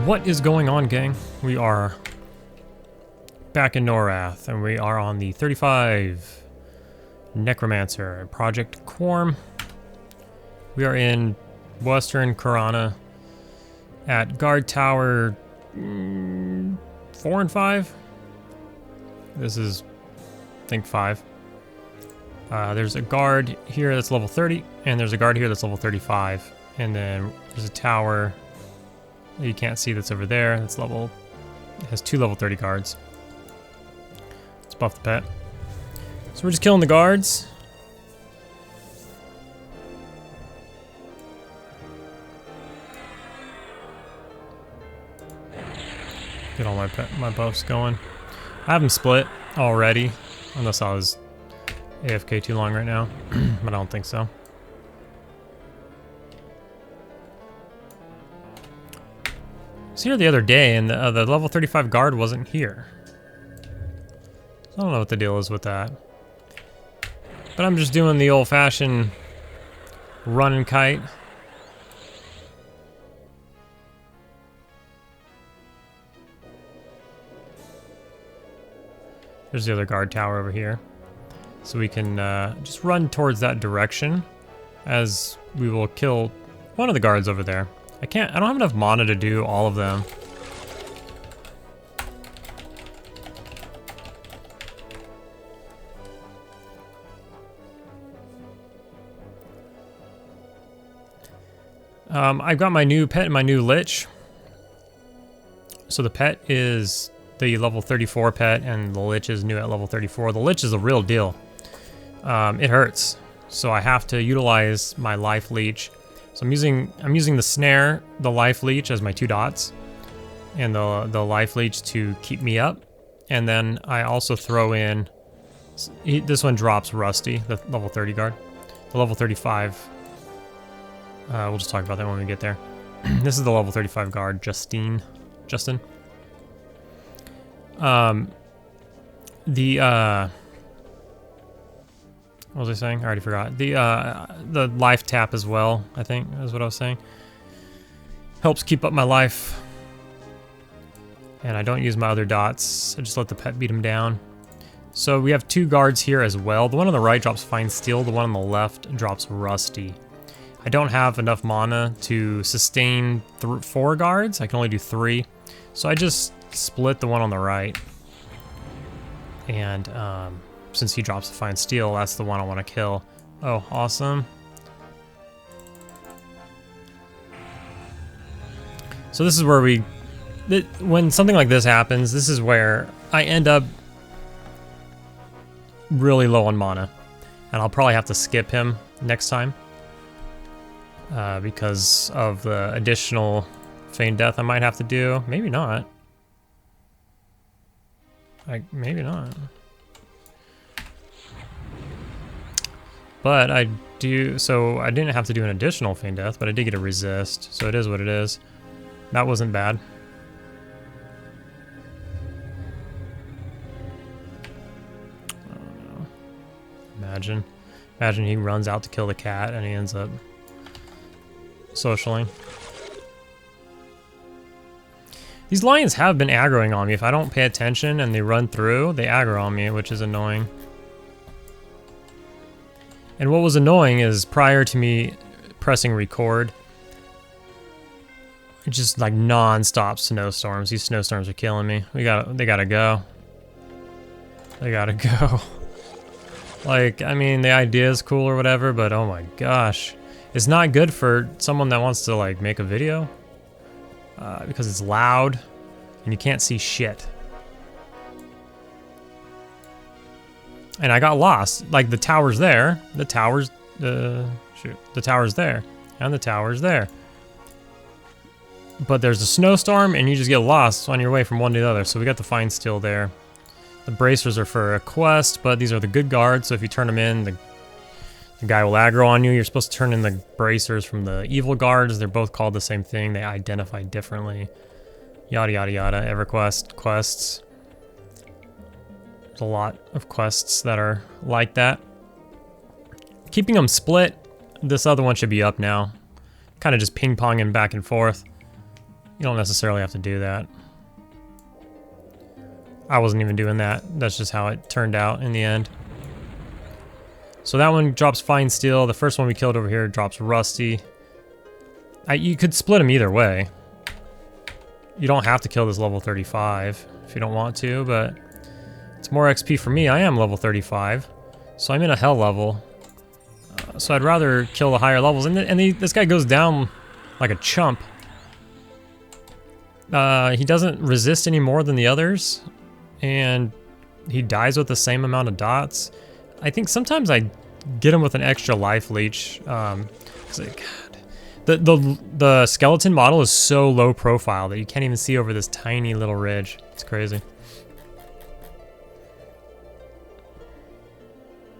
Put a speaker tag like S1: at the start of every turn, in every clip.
S1: What is going on, gang? We are back in Norath, and we are on the 35 Necromancer Project Quarm. We are in Western Karana at Guard Tower 4 and 5. This is, I think, 5. There's a guard here that's level 30, and there's a guard here that's level 35. And then there's a tower that you can't see that's over there. That's level, it has 2 level 30 guards. Let's buff the pet. So we're just killing the guards. Get all my buffs going. I have them split already, unless I was AFK too long right now, but I don't think so. I was here the other day, and the level 35 guard wasn't here. So I don't know what the deal is with that. But I'm just doing the old-fashioned run and kite. There's the other guard tower over here. So we can just run towards that direction as we will kill one of the guards over there. I don't have enough mana to do all of them. I've got my new pet and my new lich. So the pet is the level 34 pet, and the lich is new at level 34. The lich is a real deal. It hurts, so I have to utilize my life leech. So I'm using the snare, the life leech as my 2 dots, and the life leech to keep me up. And then I also throw in, this one drops Rusty, the level 30 guard. The level 35, we'll just talk about that when we get there. This is the level 35 guard, Justin. What was I saying? I already forgot. The life tap as well, I think, is what I was saying. Helps keep up my life. And I don't use my other dots. I just let the pet beat him down. So we have 2 guards here as well. The one on the right drops Fine Steel. The one on the left drops Rusty. I don't have enough mana to sustain 4 guards. I can only do 3. So I just split the one on the right. And since he drops the Fine Steel, that's the one I want to kill. Oh, awesome. So this is where when something like this happens, this is where I end up really low on mana. And I'll probably have to skip him next time. Because of the additional Feign Death I might have to do. Maybe not. Maybe not. But I do, so I didn't have to do an additional Feign Death, but I did get a resist, so it is what it is. That wasn't bad. I don't know. Imagine he runs out to kill the cat and he ends up socialing. These lions have been aggroing on me. If I don't pay attention and they run through, they aggro on me, which is annoying. And what was annoying is prior to me pressing record, just like non-stop snowstorms. These snowstorms are killing me. They gotta go. They gotta go. Like, I mean, the idea is cool or whatever, but oh my gosh. It's not good for someone that wants to like make a video because it's loud and you can't see shit. And I got lost. Like, the tower's there. The tower's... the tower's there. And the tower's there. But there's a snowstorm, and you just get lost on your way from one to the other. So we got the Fine Steel there. The bracers are for a quest, but these are the good guards. So if you turn them in, the guy will aggro on you. You're supposed to turn in the bracers from the evil guards. They're both called the same thing. They identify differently. Yada, yada, yada. EverQuest quests. A lot of quests that are like that. Keeping them split, this other one should be up now. Kind of just ping-ponging back and forth. You don't necessarily have to do that. I wasn't even doing that. That's just how it turned out in the end. So that one drops fine steel. The first one we killed over here drops rusty. You could split them either way. You don't have to kill this level 35 if you don't want to, but it's more XP for me. I am level 35, so I'm in a hell level. So I'd rather kill the higher levels. And this guy goes down like a chump. He doesn't resist any more than the others, and he dies with the same amount of dots. I think sometimes I get him with an extra life leech. The skeleton model is so low profile that you can't even see over this tiny little ridge. It's crazy.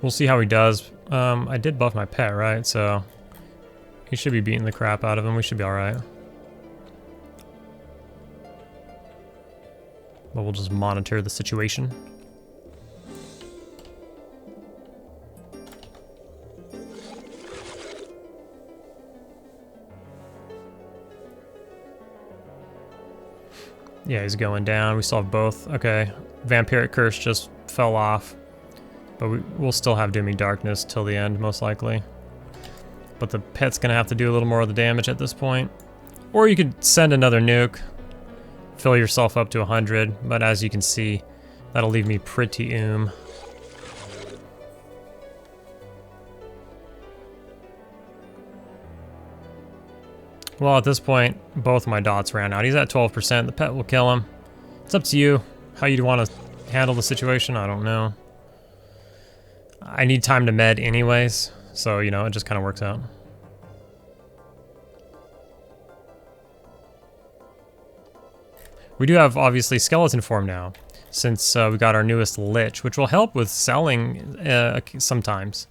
S1: We'll see how he does. I did buff my pet, right? So he should be beating the crap out of him. We should be all right. But we'll just monitor the situation. Yeah, he's going down. We still have both. Okay, Vampiric Curse just fell off. But we'll still have Dooming Darkness till the end, most likely. But the pet's gonna have to do a little more of the damage at this point. Or you could send another nuke, fill yourself up to 100, but as you can see, that'll leave me pretty Well, at this point, both my dots ran out. He's at 12%. The pet will kill him. It's up to you how you want to handle the situation. I don't know. I need time to med anyways, so, you know, it just kind of works out. We do have, obviously, skeleton form now, since we got our newest Lich, which will help with selling sometimes,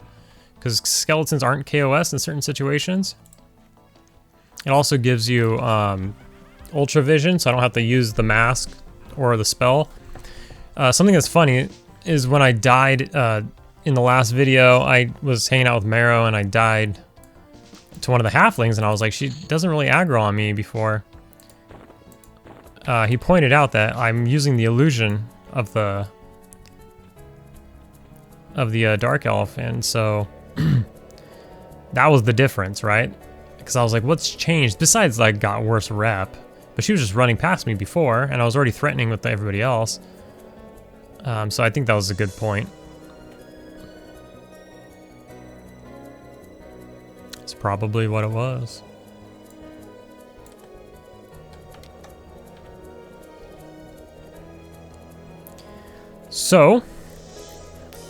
S1: because skeletons aren't KOS in certain situations. It also gives you Ultra Vision, so I don't have to use the mask or the spell. Something that's funny is when I died in the last video, I was hanging out with Marrow and I died to one of the halflings, and I was like, she doesn't really aggro on me before. He pointed out that I'm using the illusion of the Dark Elf, and so that was the difference, right? Because I was like, what's changed? Besides, like, got worse rep. But she was just running past me before, and I was already threatening with everybody else. So I think that was a good point. It's probably what it was. So,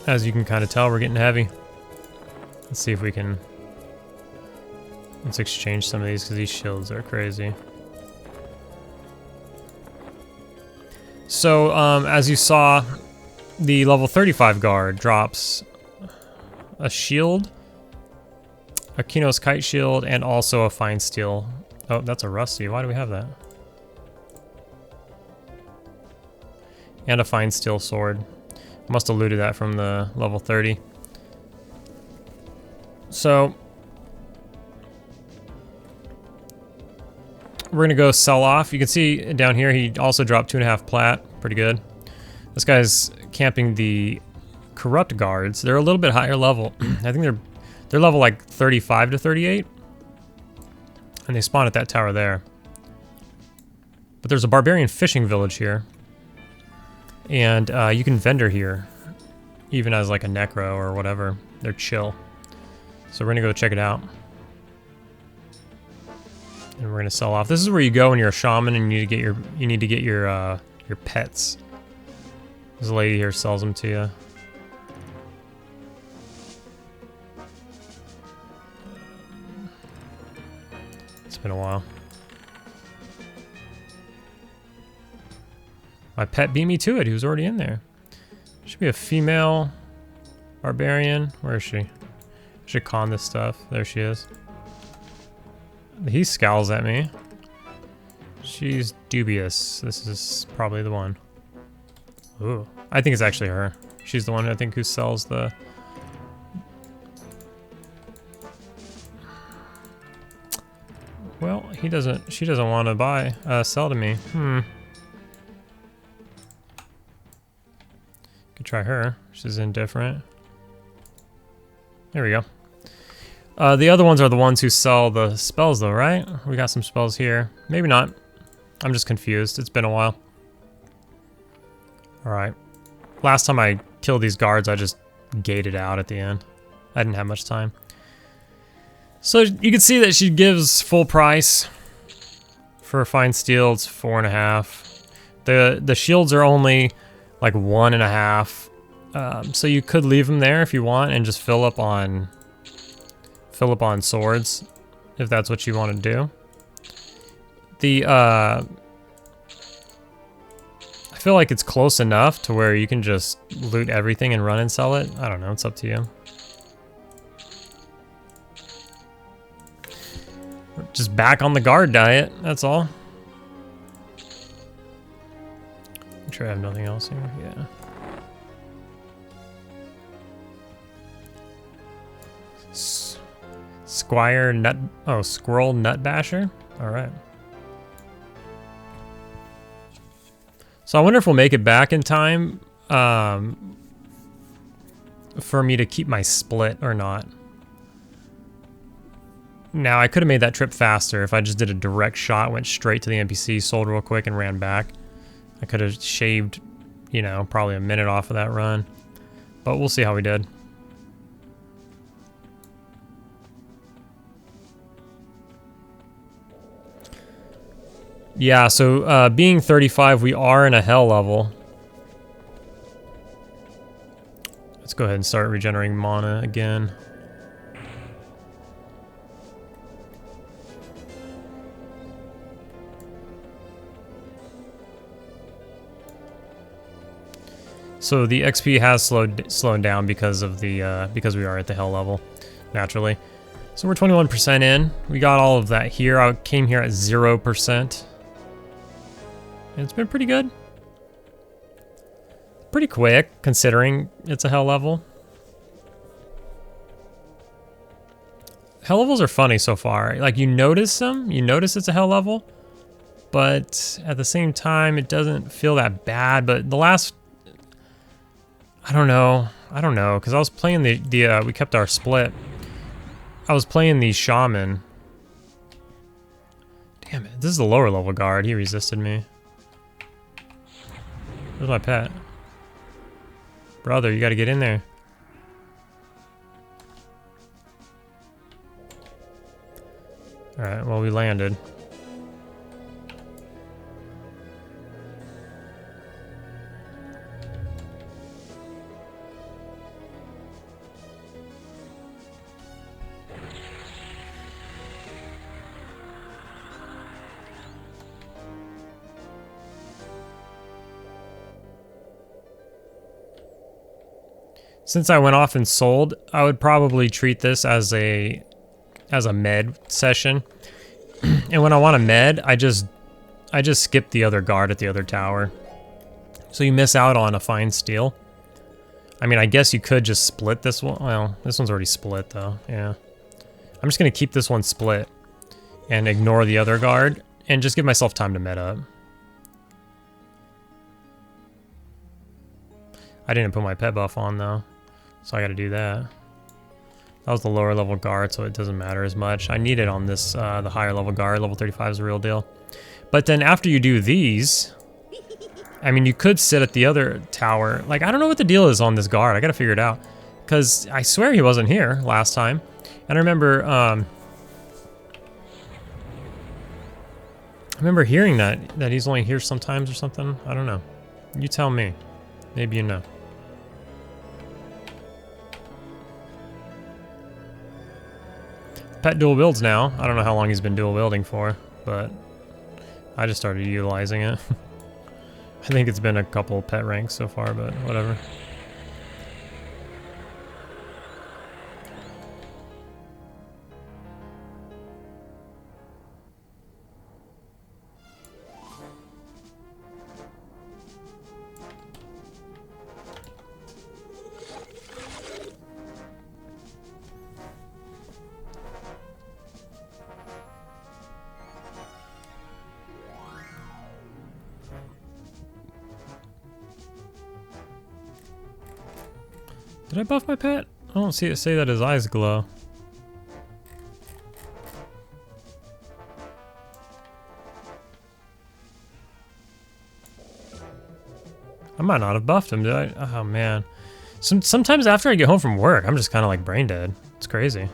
S1: as you can kind of tell, we're getting heavy. Let's see if we can... Let's exchange some of these because these shields are crazy. So, as you saw, the level 35 guard drops a shield, a Kinos Kite shield, and also a fine steel. Oh, that's a rusty. Why do we have that? And a fine steel sword. Must have looted that from the level 30. So, we're gonna go sell off. You can see down here he also dropped 2.5 plat. Pretty good. This guy's camping the corrupt guards. They're a little bit higher level. I think they're level like 35 to 38. And they spawn at that tower there. But there's a barbarian fishing village here. And you can vendor here. Even as like a necro or whatever. They're chill. So we're gonna go check it out. And we're gonna sell off. This is where you go when you're a shaman and you need to get your pets. This lady here sells them to you. It's been a while. My pet beat me to it. He was already in there. Should be a female barbarian. Where is she? I should con this stuff. There she is. He scowls at me. She's dubious. This is probably the one. Ooh. I think it's actually her. She's the one I think who sells the... Well, she doesn't want to buy, sell to me. Could try her. She's indifferent. There we go. The other ones are the ones who sell the spells though, right? We got some spells here. Maybe not. I'm just confused. It's been a while. Alright. Last time I killed these guards, I just gated out at the end. I didn't have much time. So you can see that she gives full price. For fine steel, it's 4.5. The shields are only like 1.5. So you could leave them there if you want and just fill up on swords, if that's what you want to do. I feel like it's close enough to where you can just loot everything and run and sell it. I don't know, it's up to you. We're just back on the guard diet, that's all. I'm sure I have nothing else here, yeah. Squire Nut... Oh, Squirrel Nut Basher? Alright. So I wonder if we'll make it back in time for me to keep my split or not. Now, I could have made that trip faster if I just did a direct shot, went straight to the NPC, sold real quick, and ran back. I could have shaved, you know, probably a minute off of that run. But we'll see how we did. Yeah, so being 35, we are in a hell level. Let's go ahead and start regenerating mana again. So the XP has slowed down because of the because we are at the hell level, naturally. So we're 21% in. We got all of that here. I came here at 0%. And it's been pretty good. Pretty quick, considering it's a hell level. Hell levels are funny so far. Like, you notice them, you notice it's a hell level, but at the same time, it doesn't feel that bad. But the last... I don't know, because I was playing we kept our split. I was playing the shaman. Damn it, this is the lower level guard. He resisted me. Where's my pet? Brother, you gotta get in there. Alright, well, we landed. Since I went off and sold, I would probably treat this as a med session. And when I want a med, I just skip the other guard at the other tower. So you miss out on a fine steel. I mean, I guess you could just split this one. Well, this one's already split though, yeah. I'm just gonna keep this one split and ignore the other guard and just give myself time to med up. I didn't put my pet buff on though. So I gotta do that. That was the lower level guard, so it doesn't matter as much. I need it on this, the higher level guard. Level 35 is the real deal. But then after you do these, I mean, you could sit at the other tower. Like, I don't know what the deal is on this guard. I gotta figure it out. Because I swear he wasn't here last time. And I remember hearing that he's only here sometimes or something. I don't know. You tell me. Maybe you know. Pet dual wields now. I don't know how long he's been dual wielding for, but I just started utilizing it. I think it's been a couple pet ranks so far, but whatever. Did I buff my pet? I don't see it say that his eyes glow. I might not have buffed him, did I? Oh man. Sometimes after I get home from work, I'm just kind of like brain dead. It's crazy.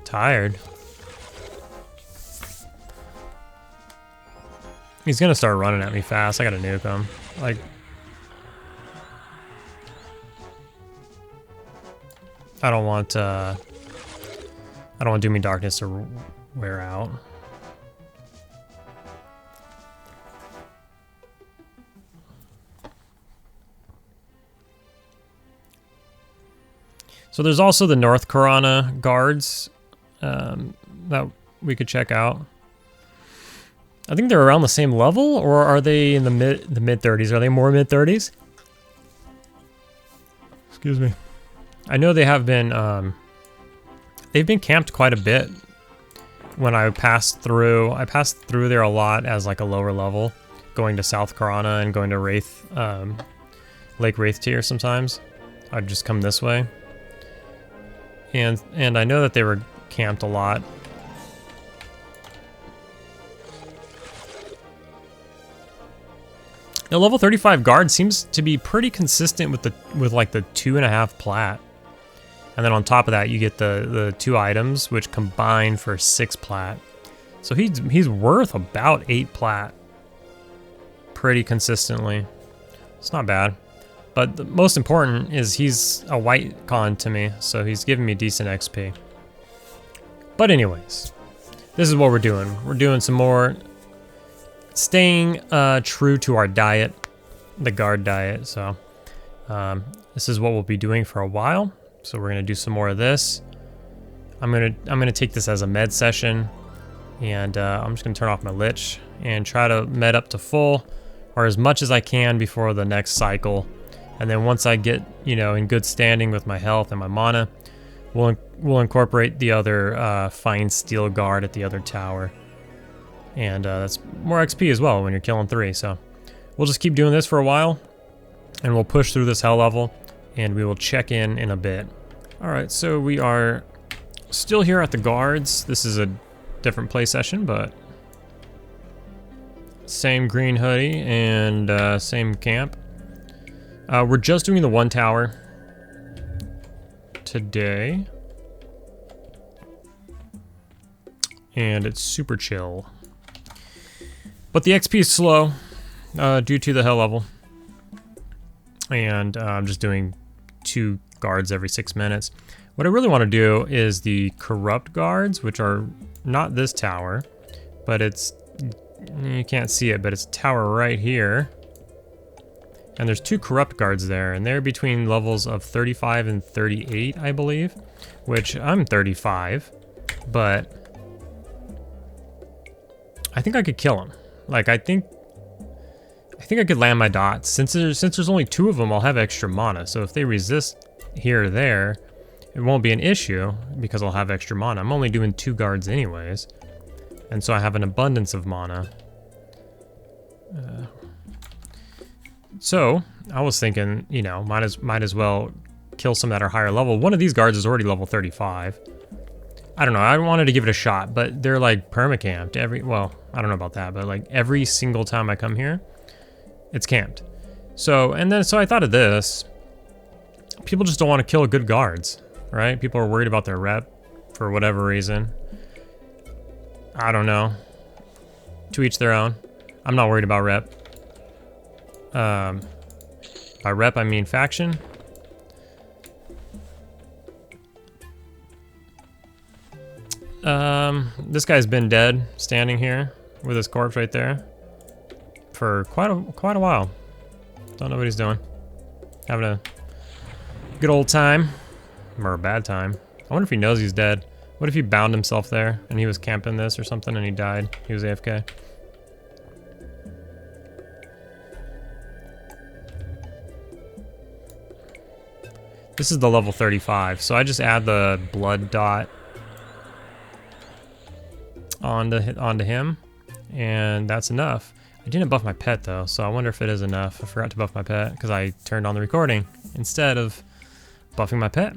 S1: Tired. He's gonna start running at me fast. I gotta nuke him. Like, I don't want Doom Me Darkness to wear out. So there's also the North Karana guards that we could check out. I think they're around the same level, or are they in the mid 30s? Are they more mid 30s? Excuse me. I know they have been they've been camped quite a bit. When I passed through there a lot as like a lower level, going to South Karana and going to Wraith, Lake Wraith tier sometimes. I'd just come this way. And I know that they were camped a lot. The level 35 guard seems to be pretty consistent with like the 2.5 plat. And then on top of that you get the 2 items which combine for 6 plat. So he's worth about 8 plat pretty consistently. It's not bad. But the most important is he's a white con to me, so he's giving me decent XP. But anyways, this is what we're doing. We're doing some more staying true to our diet, the guard diet. So this is what we'll be doing for a while. So we're gonna do some more of this. I'm gonna take this as a med session, and I'm just gonna turn off my lich and try to med up to full, or as much as I can before the next cycle. And then once I get, you know, in good standing with my health and my mana, we'll incorporate the other fine steel guard at the other tower. And that's more XP as well when you're killing 3. So we'll just keep doing this for a while, and we'll push through this hell level, and we will check in a bit. All right, so we are still here at the guards. This is a different play session, but same green hoodie and same camp. We're just doing the 1 tower today, and it's super chill. But the XP is slow due to the hell level, and I'm just doing 2 guards every 6 minutes. What I really want to do is the corrupt guards, which are not this tower, but it's, you can't see it, but it's a tower right here. And there's 2 corrupt guards there, and they're between levels of 35 and 38, I believe, which I'm 35, but I think I could kill him. Like, I think I could land my dots. Since there's only 2 of them, I'll have extra mana. So if they resist here or there, it won't be an issue because I'll have extra mana. I'm only doing 2 guards anyways, and so I have an abundance of mana. So I was thinking, you know, might as well kill some that are higher level. One of these guards is already level 35. I don't know, I wanted to give it a shot, but they're like permacamped well, I don't know about that, but like every single time I come here, it's camped. So I thought of this. People just don't want to kill good guards, right? People are worried about their rep for whatever reason. I don't know. To each their own. I'm not worried about rep. By rep, I mean faction. This guy's been dead, standing here with his corpse right there for quite a while. Don't know what he's doing. Having a good old time, or a bad time. I wonder if he knows he's dead. What if he bound himself there and he was camping this or something and he died? He was AFK. This is the level 35, so I just add the blood dot onto him, and that's enough. I didn't buff my pet though, so I wonder if it is enough. I forgot to buff my pet because I turned on the recording instead of buffing my pet.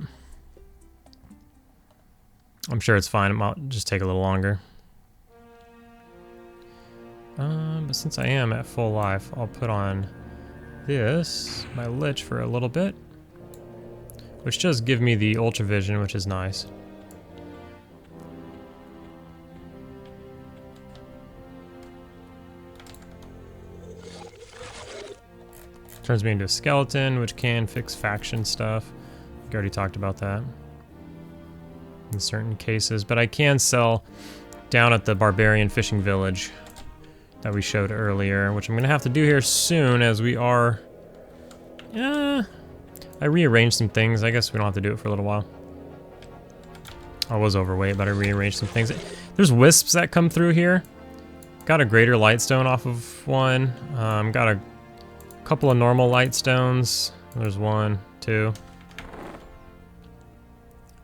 S1: I'm sure it's fine. It might just take a little longer. But since I am at full life, I'll put on this, my Lich, for a little bit. Which does give me the Ultra Vision, which is nice. Turns me into a skeleton, which can fix faction stuff. We already talked about that in certain cases, but I can sell down at the barbarian fishing village that we showed earlier, which I'm gonna have to do here soon as we are... I rearranged some things. I guess we don't have to do it for a little while. I was overweight, but I rearranged some things. There's wisps that come through here. Got a greater lightstone off of one. Got a couple of normal lightstones. There's 1, 2.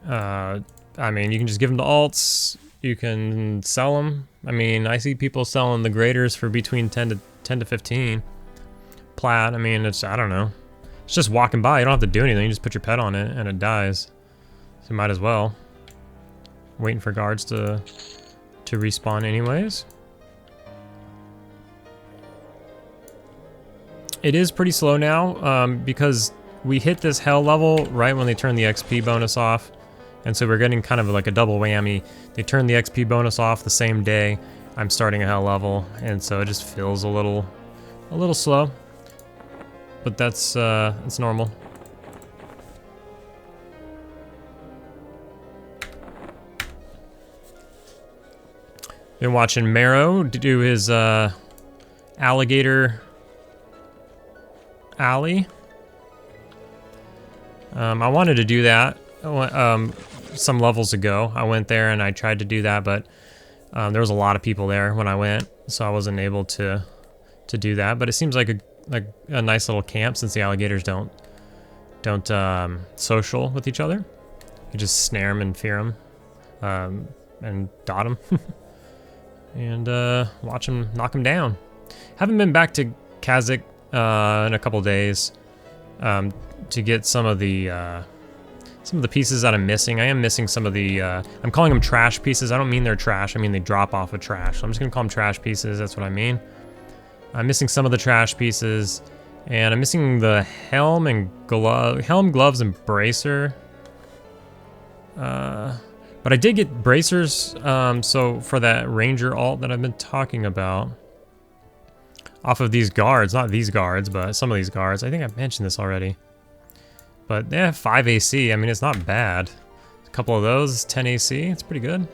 S1: I mean, you can just give them to alts. You can sell them. I mean, I see people selling the graders for between 10 to 15. Plat, I mean, it's, I don't know. It's just walking by. You don't have to do anything. You just put your pet on it and it dies. So you might as well. Waiting for guards to respawn anyways. It is pretty slow now because we hit this hell level right when they turn the XP bonus off. And so we're getting kind of like a double whammy. They turn the XP bonus off the same day I'm starting a hell level, and so it just feels a little slow. But that's it's normal. Been watching Marrow do his alligator alley. I wanted to do that some levels ago. I went there and I tried to do that, but there was a lot of people there when I went, so I wasn't able to do that. But it seems like a nice little camp since the alligators don't social with each other. You just snare them and fear them and dot them and watch them knock them down. Haven't been back to Kazakh in a couple days to get some of the pieces that I'm missing. I am missing some of the, I'm calling them trash pieces. I don't mean they're trash. I mean they drop off of trash. So I'm just gonna call them trash pieces. That's what I mean. I'm missing some of the trash pieces, and I'm missing the helm, gloves, and bracer. But I did get bracers, so for that ranger alt that I've been talking about, off of these guards, not these guards, but some of these guards. I think I mentioned this already. But they have 5 AC. I mean, it's not bad. A couple of those, 10 AC. It's pretty good.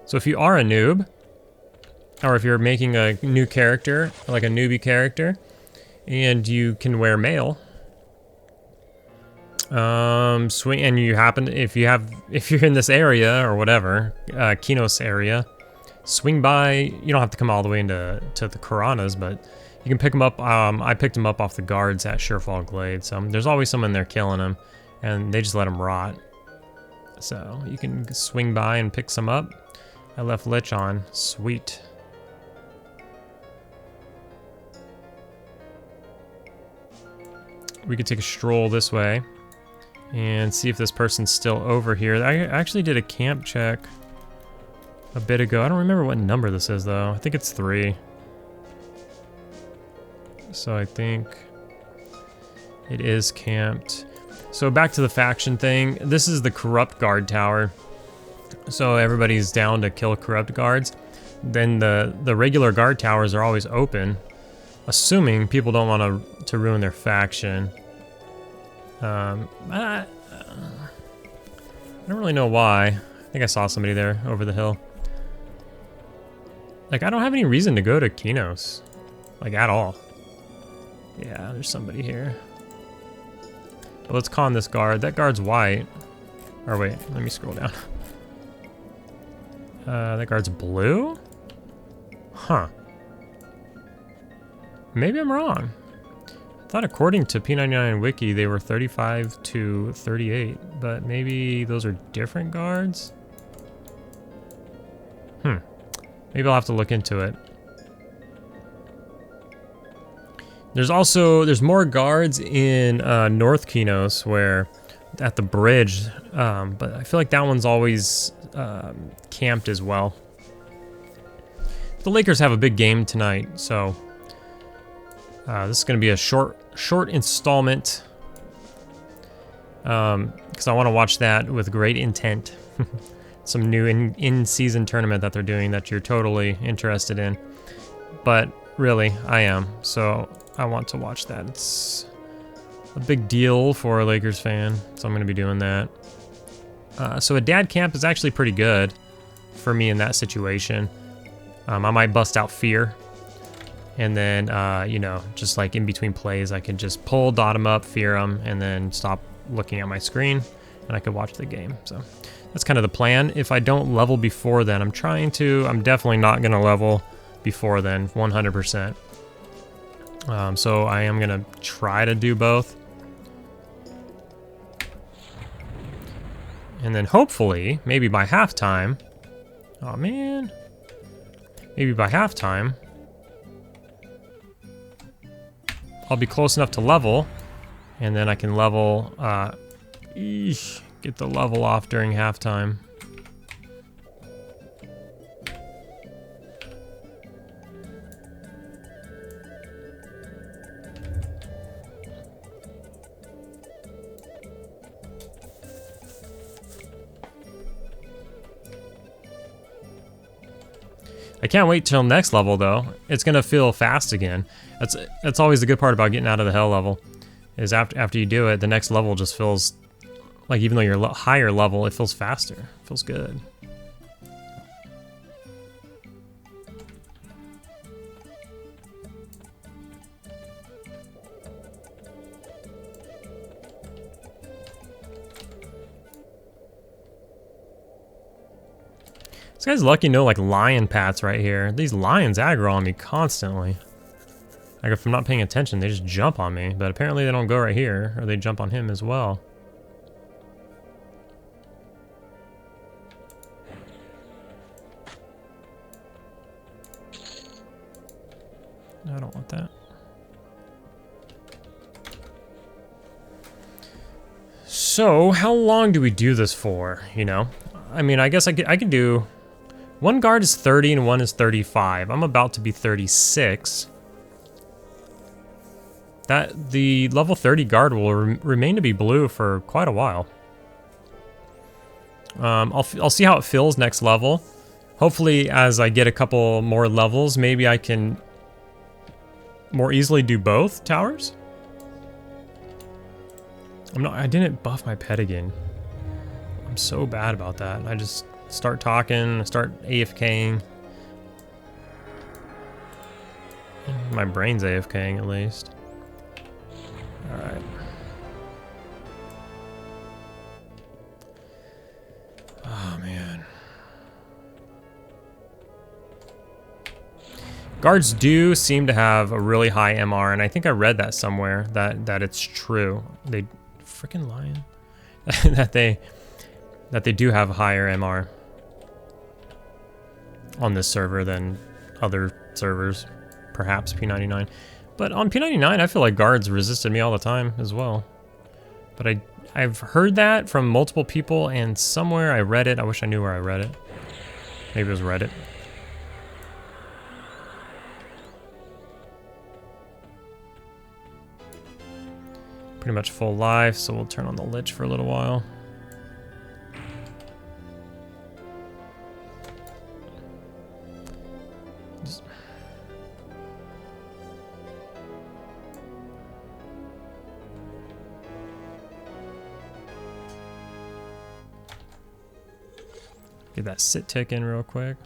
S1: So if you are a noob, or if you're making a new character, like a newbie character, and you can wear mail, swing, and you happen, if you're in this area or whatever, Kinos area, swing by. You don't have to come all the way into the Karanas, but you can pick them up. I picked them up off the guards at Surefall Glade, so there's always someone there killing them, and they just let them rot. So you can swing by and pick some up. I left Lich on. Sweet. We could take a stroll this way and see if this person's still over here. I actually did a camp check a bit ago. I don't remember what number this is though. I think it's 3. So I think it is camped. So back to the faction thing. This is the corrupt guard tower. So everybody's down to kill corrupt guards. Then the regular guard towers are always open, assuming people don't want to ruin their faction. I don't really know why. I think I saw somebody there over the hill. Like, I don't have any reason to go to Kinos, like, at all. Yeah, there's somebody here. But let's con this guard. That guard's white. Or wait, let me scroll down. That guard's blue? Huh. Maybe I'm wrong. I thought according to P99 Wiki, they were 35 to 38, but maybe those are different guards? Maybe I'll have to look into it. There's more guards in North Kinos where at the bridge, but I feel like that one's always camped as well. The Lakers have a big game tonight, so this is going to be a short installment because I want to watch that with great intent. Some new in-season tournament that they're doing that you're totally interested in, but really I am, so I want to watch that. It's a big deal for a Lakers fan, so I'm going to be doing that. So a dad camp is actually pretty good for me in that situation. I might bust out fear, and then, you know, just like in between plays, I can just pull, dot them up, fear them, and then stop looking at my screen, and I could watch the game. So that's kind of the plan. If I don't level before then, I'm definitely not going to level before then, 100%. So I am going to try to do both. And then hopefully, maybe by halftime, oh man, maybe by halftime, I'll be close enough to level, and then I can level, get the level off during halftime. I can't wait till next level though. It's gonna feel fast again. That's always the good part about getting out of the hell level, is after you do it, the next level just feels like, even though you're higher level, it feels faster. It feels good. This guy's lucky no like lion pats right here. These lions aggro on me constantly. Like if I'm not paying attention, they just jump on me. But apparently they don't go right here, or they jump on him as well. I don't want that. So how long do we do this for, you know? I mean, I guess I could do... One guard is 30 and one is 35. I'm about to be 36. The level 30 guard will remain to be blue for quite a while. I'll see how it feels next level. Hopefully, as I get a couple more levels, maybe I can more easily do both towers. I didn't buff my pet again. I'm so bad about that. I just start talking, start AFKing. My brain's AFKing at least. Alright. Oh man. Guards do seem to have a really high MR, and I think I read that somewhere that it's true. They freaking lying. that they do have a higher MR on this server than other servers, perhaps P99. But on P99, I feel like guards resisted me all the time as well. But I've heard that from multiple people, and somewhere I read it. I wish I knew where I read it. Maybe it was Reddit. Pretty much full life, so we'll turn on the Lich for a little while. Get that sit tick in real quick.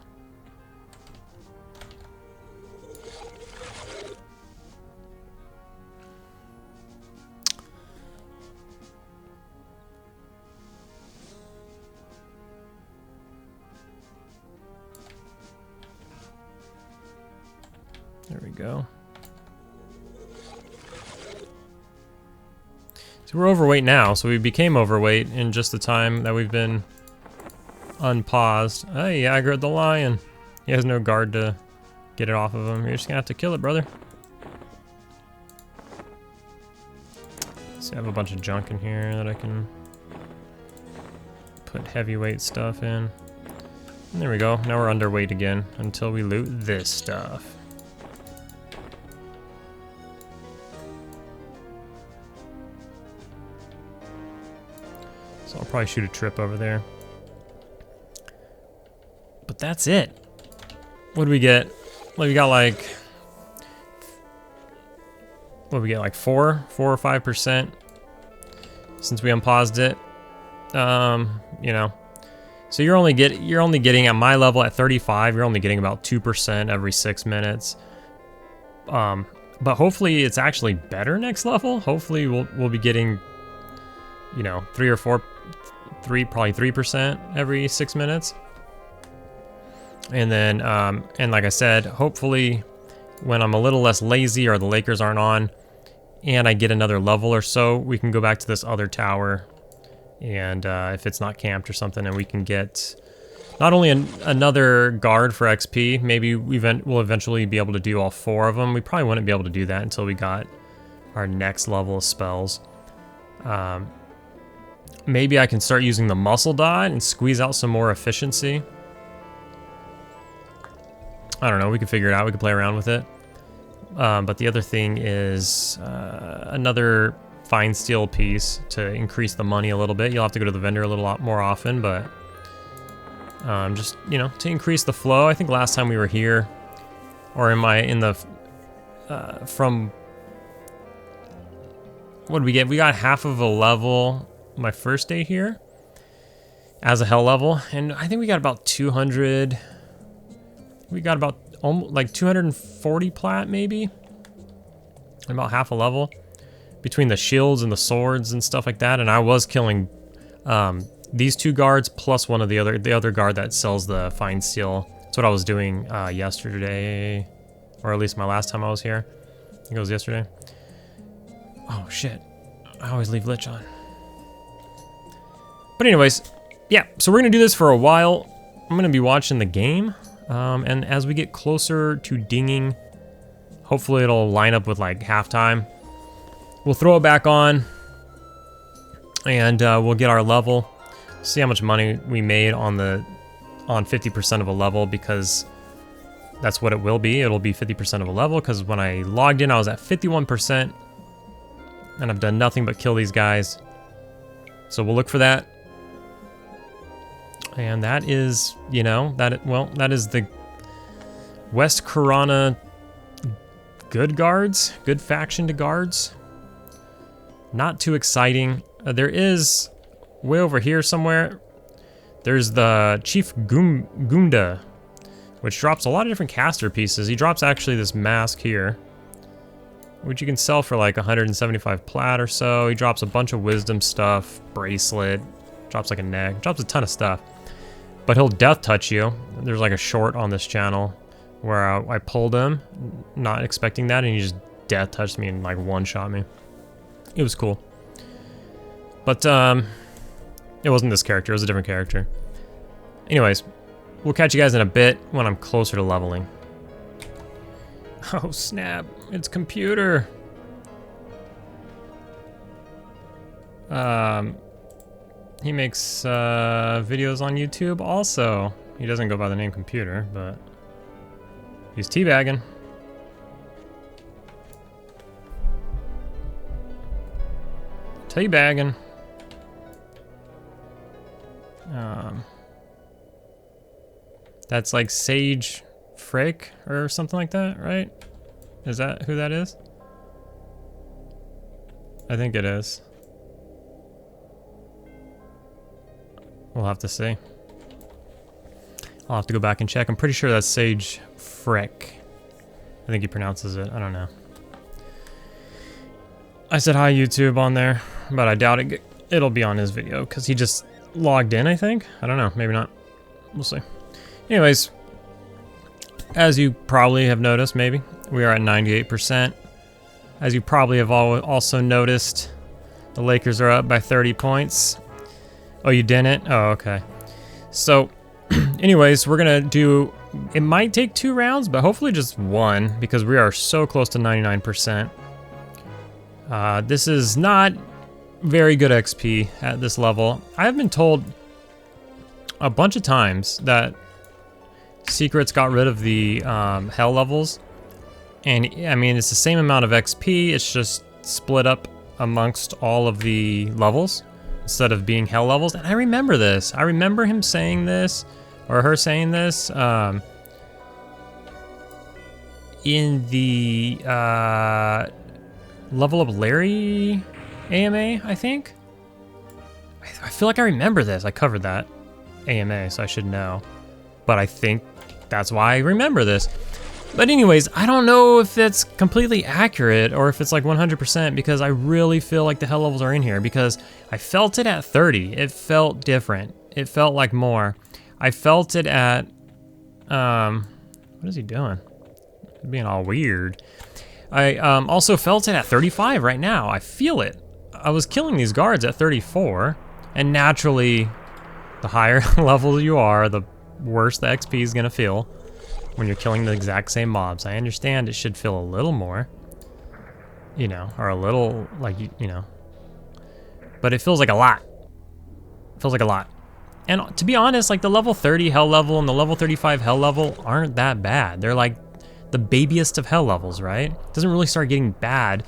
S1: There we go. So we're overweight now, so we became overweight in just the time that we've been unpaused. Oh, he aggroed the lion. He has no guard to get it off of him. You're just gonna have to kill it, brother. So I have a bunch of junk in here that I can put heavyweight stuff in. And there we go. Now we're underweight again until we loot this stuff. So I'll probably shoot a trip over there. But that's it. What do we get? Well, we got like... What do we get? Like 4 or 5% since we unpaused it. You know. So you're only getting at my level at 35, you're only getting about 2% every 6 minutes. But hopefully it's actually better next level. Hopefully we'll be getting, you know, probably 3% every 6 minutes. And then, and like I said, hopefully when I'm a little less lazy or the Lakers aren't on and I get another level or so, we can go back to this other tower. And if it's not camped or something, and we can get not only another guard for XP, maybe we'll eventually be able to do all 4 of them. We probably wouldn't be able to do that until we got our next level of spells. Maybe I can start using the muscle dot and squeeze out some more efficiency. I don't know, we can figure it out, we can play around with it. But the other thing is another fine steel piece to increase the money a little bit. You'll have to go to the vendor a lot more often, but just, you know, to increase the flow. I think last time we were here, or from, what did we get? We got half of a level my first day here as a hell level, and I think we got about 200. We got about almost like 240 plat maybe, about half a level between the shields and the swords and stuff like that. And I was killing these 2 guards plus one of the other guard that sells the fine steel. That's what I was doing yesterday, or at least my last time I was here. I think it was yesterday. Oh shit, I always leave Lich on. But anyways, yeah, so we're gonna do this for a while. I'm gonna be watching the game, and as we get closer to dinging, hopefully it'll line up with like halftime. We'll throw it back on, and we'll get our level. See how much money we made on 50% of a level, because that's what it will be. It'll be 50% of a level, because when I logged in, I was at 51%, and I've done nothing but kill these guys. So we'll look for that. And that is, you know, that is the West Corona good guards, good faction to guards. Not too exciting. There is, way over here somewhere, there's the Chief Gunda, which drops a lot of different caster pieces. He drops actually this mask here, which you can sell for like 175 plat or so. He drops a bunch of wisdom stuff, bracelet, drops like a neck, drops a ton of stuff. But he'll death touch you. There's like a short on this channel where I pulled him, not expecting that, and he just death touched me and like one-shot me. It was cool. But it wasn't this character, it was a different character. Anyways, we'll catch you guys in a bit when I'm closer to leveling. Oh snap, it's computer. He makes videos on YouTube also. He doesn't go by the name Computer, but he's teabagging. Teabagging. That's like Sage Frick or something like that, right? Is that who that is? I think it is. We'll have to see. I'll have to go back and check. I'm pretty sure that's Sage Frick. I think he pronounces it. I don't know. I said hi YouTube on there, but I doubt it'll be on his video because he just logged in, I think. I don't know. Maybe not. We'll see. Anyways, as you probably have noticed, maybe, we are at 98%. As you probably have also noticed, the Lakers are up by 30 points. Oh, you didn't? Oh, okay. So, anyways, we're gonna do, it might take 2 rounds, but hopefully just 1, because we are so close to 99%. This is not very good XP at this level. I've been told a bunch of times that secrets got rid of the hell levels, and I mean it's the same amount of XP, it's just split up amongst all of the levels instead of being hell levels. And I remember this. I remember him saying this, or her saying this, in the Level Up Larry AMA, I think. I feel like I remember this. I covered that AMA, so I should know. But I think that's why I remember this. But anyways, I don't know if it's completely accurate or if it's like 100%, because I really feel like the hell levels are in here, because I felt it at 30. It felt different. It felt like more. I felt it at, what is he doing? He's being all weird. I also felt it at 35 right now. I feel it. I was killing these guards at 34, and naturally, the higher level you are, the worse the XP is gonna feel when you're killing the exact same mobs. I understand it should feel a little more, you know, or a little, like, you know, but it feels like a lot. It feels like a lot. And to be honest, like the level 30 hell level and the level 35 hell level aren't that bad. They're like the babiest of hell levels, right? It doesn't really start getting bad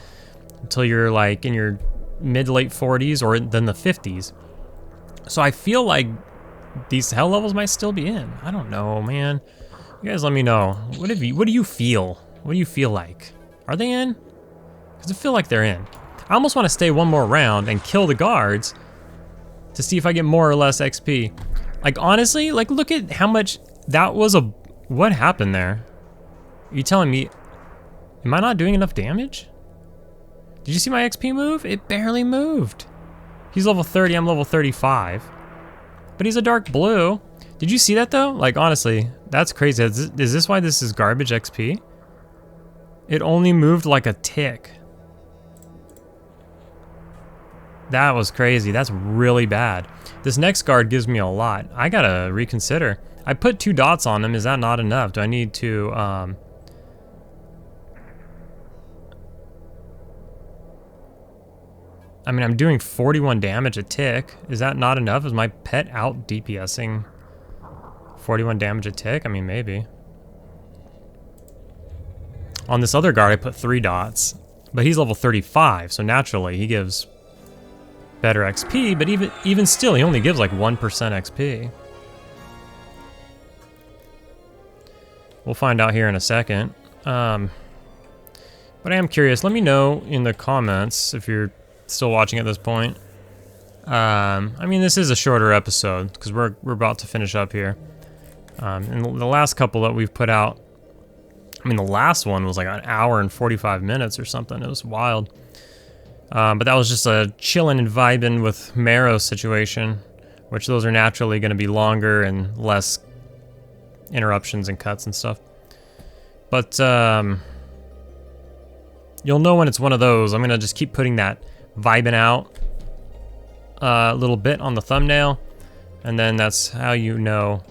S1: until you're like in your mid-late 40s or then the 50s. So I feel like these hell levels might still be in. I don't know, man. You guys let me know. What do you feel? What do you feel like? Are they in? Because I feel like they're in. I almost want to stay one more round and kill the guards to see if I get more or less XP. Like honestly, like look at how much that was a, what happened there? Are you telling me, am I not doing enough damage? Did you see my XP move? It barely moved. He's level 30, I'm level 35. But he's a dark blue. Did you see that though? Like honestly, that's crazy. Is this why this is garbage XP? It only moved like a tick. That was crazy. That's really bad. This next guard gives me a lot. I gotta reconsider. I put 2 dots on him. Is that not enough? Do I need to, I mean, I'm doing 41 damage a tick. Is that not enough? Is my pet out DPSing 41 damage a tick? I mean, maybe. On this other guard, I put 3 dots, but he's level 35, so naturally he gives better XP, but even still, he only gives like 1% XP. We'll find out here in a second. But I am curious. Let me know in the comments if you're still watching at this point. I mean, this is a shorter episode because we're about to finish up here. And the last couple that we've put out, I mean, the last one was like an hour and 45 minutes or something. It was wild. But that was just a chilling and vibing with Marrow situation, which those are naturally going to be longer and less interruptions and cuts and stuff. But you'll know when it's one of those. I'm going to just keep putting that vibing out a little bit on the thumbnail, and then that's how you know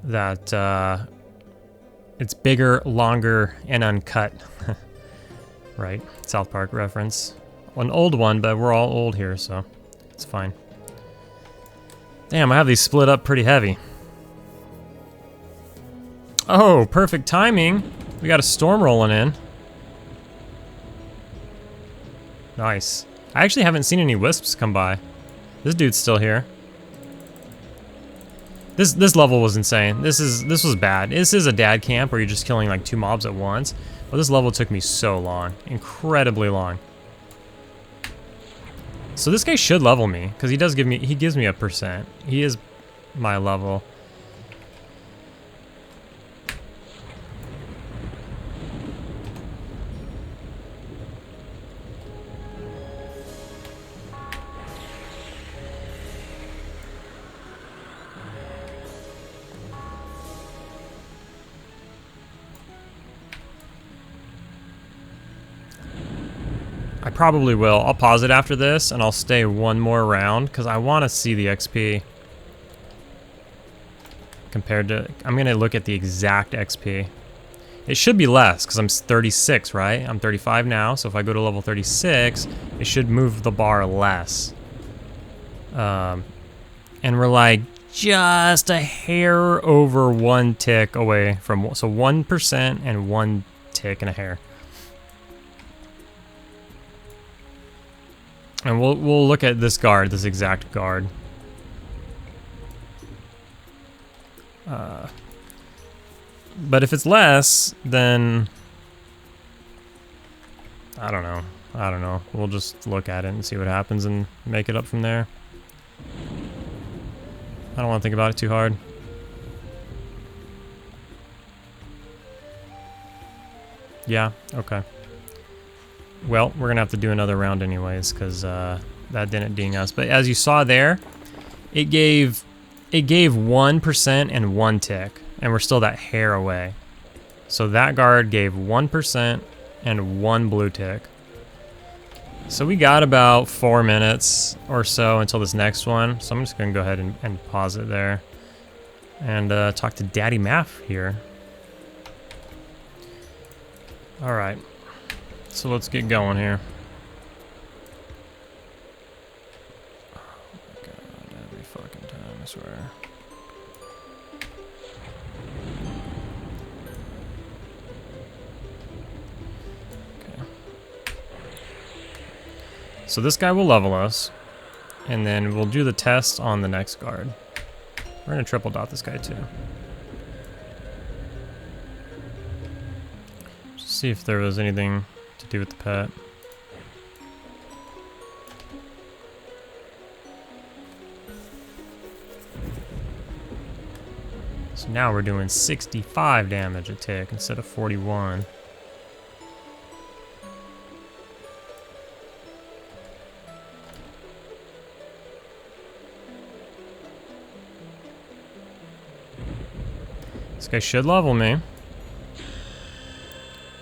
S1: that it's bigger, longer, and uncut. Right? South Park reference. An old one, but we're all old here, so it's fine. Damn, I have these split up pretty heavy. Oh, perfect timing. We got a storm rolling in. Nice. I actually haven't seen any wisps come by. This dude's still here. This level was insane. This was bad. This is a dad camp where you're just killing like 2 mobs at once. But this level took me so long. Incredibly long. So this guy should level me, because he gives me a percent. He is my level. I probably will. I'll pause it after this and I'll stay one more round because I want to see the XP compared to, I'm going to look at the exact XP. It should be less, because I'm 36, right? I'm 35 now, so if I go to level 36, it should move the bar less. And we're like just a hair over 1 tick away from, so 1% and 1 tick and a hair. And we'll look at this guard, this exact guard. But if it's less, then I don't know. We'll just look at it and see what happens and make it up from there. I don't want to think about it too hard. Yeah, okay. Well, we're gonna have to do another round anyways, because that didn't ding us. But as you saw there, it gave 1% and 1 tick, and we're still that hair away. So that guard gave 1% and 1 blue tick. So we got about 4 minutes or so until this next one. So I'm just gonna go ahead and pause it there and talk to Daddy Math here. All right. So let's get going here. Oh my god, every fucking time, I swear. Okay. So this guy will level us, and then we'll do the test on the next guard. We're gonna triple dot this guy too. Just see if there was anything to do with the pet. So now we're doing 65 damage a tick instead of 41. This guy should level me.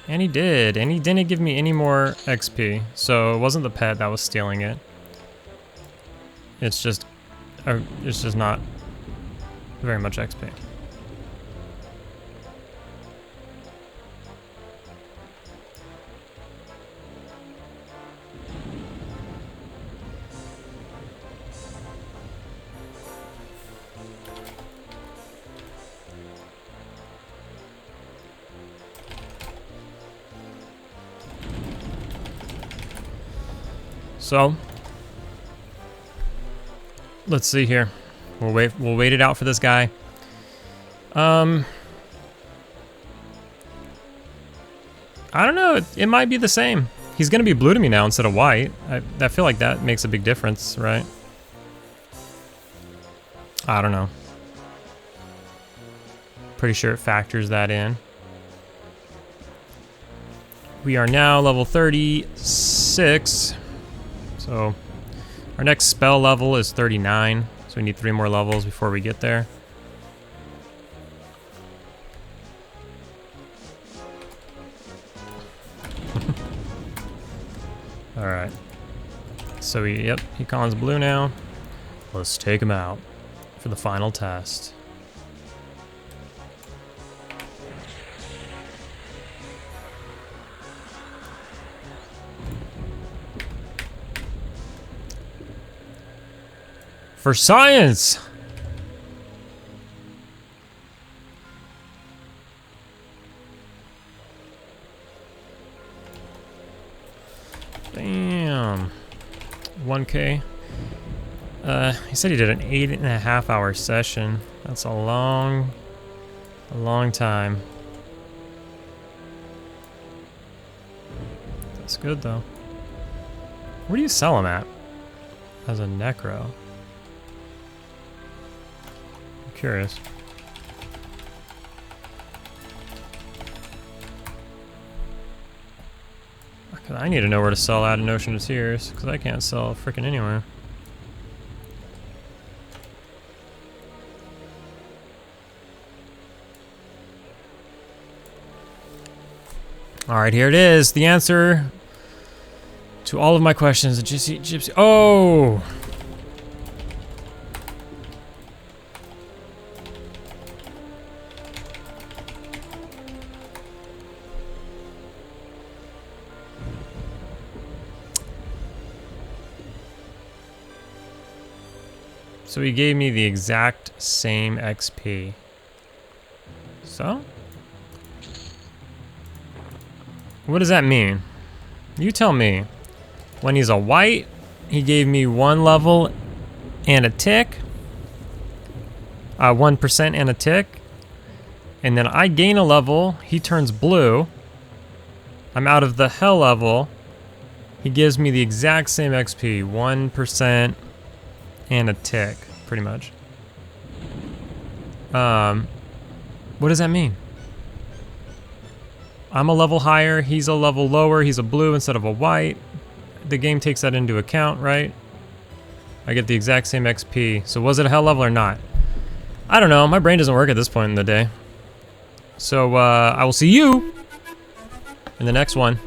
S1: And he did, and he didn't give me any more XP, so it wasn't the pet that was stealing it. It's just not very much XP. So, let's see here. We'll wait it out for this guy. I don't know, it might be the same. He's gonna be blue to me now instead of white. I feel like that makes a big difference, right? I don't know. Pretty sure it factors that in. We are now level 36. So our next spell level is 39, so we need 3 more levels before we get there. All right. So he calls blue now. Let's take him out for the final test. For science! Damn. 1K. He said he did an 8.5 hour session. That's a long time. That's good though. Where do you sell him at? As a Necro. Curious. I need to know where to sell out an Ocean of Tears, because I can't sell freaking anywhere. Alright, here it is. The answer to all of my questions. Gypsy. Oh! So he gave me the exact same XP. So? What does that mean? You tell me. When he's a white, he gave me 1 level and a tick. 1% and a tick. And then I gain a level, he turns blue. I'm out of the hell level. He gives me the exact same XP, 1% and a tick, pretty much. What does that mean? I'm a level higher, he's a level lower, he's a blue instead of a white. The game takes that into account, right? I get the exact same XP. So was it a hell level or not? I don't know, my brain doesn't work at this point in the day. So I will see you in the next one.